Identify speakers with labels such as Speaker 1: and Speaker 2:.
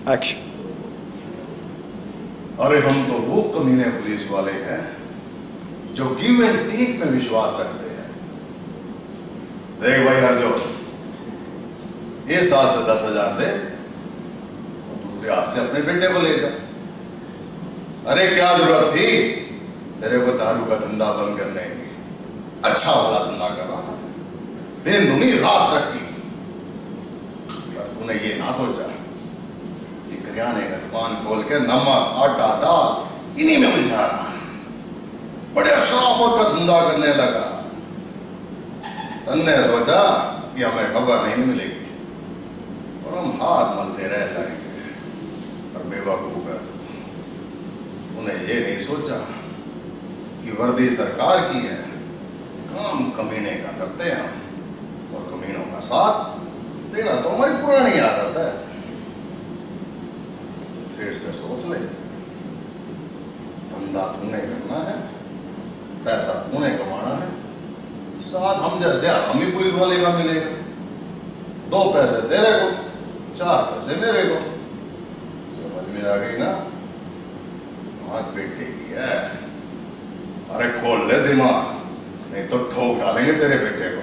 Speaker 1: Action.
Speaker 2: अरे हम तो वो कमीने पुलिस वाले हैं जो गिव एंड टेक में विश्वास रखते हैं। देख भाई हरजोत, ये 7 से 10,000 दे और दूसरे हाथ से अपने बेटे को ले जा। अरे क्या जरूरत थी तेरे को दारू का धंधा बंद करने की? अच्छा वाला धंधा कर रहा था, दिन दुनी रात तरक्की। पर तूने ये ना सोचा कि करियाने का दुकान खोल के नमक आटा दाल इन्हीं में उलझा रहा, बड़े शराफत का धंधा करने लगा। तन्ने सोचा कि हमें खबर नहीं मिलेगी और हम हाथ मलते रह जाएंगे। और बेवकूफ है तूने ये नहीं सोचा कि वर्दी सरकार की है, काम कमीने का करते हैं हम, और कमीनों का साथ देना तो हमारी पुरानी आदत है। फिर से सोच ले, धंधा तूने करना है, पैसा तूने कमाना है, साथ हम जैसे हरामी पुलिस वाले का मिलेगा। 2 पैसे तेरे को, 4 पैसे मेरे को। समझ में आ गई ना? बात बेटे की है। अरे खोल ले दिमाग, नहीं तो ठोक डालेंगे तेरे बेटे को।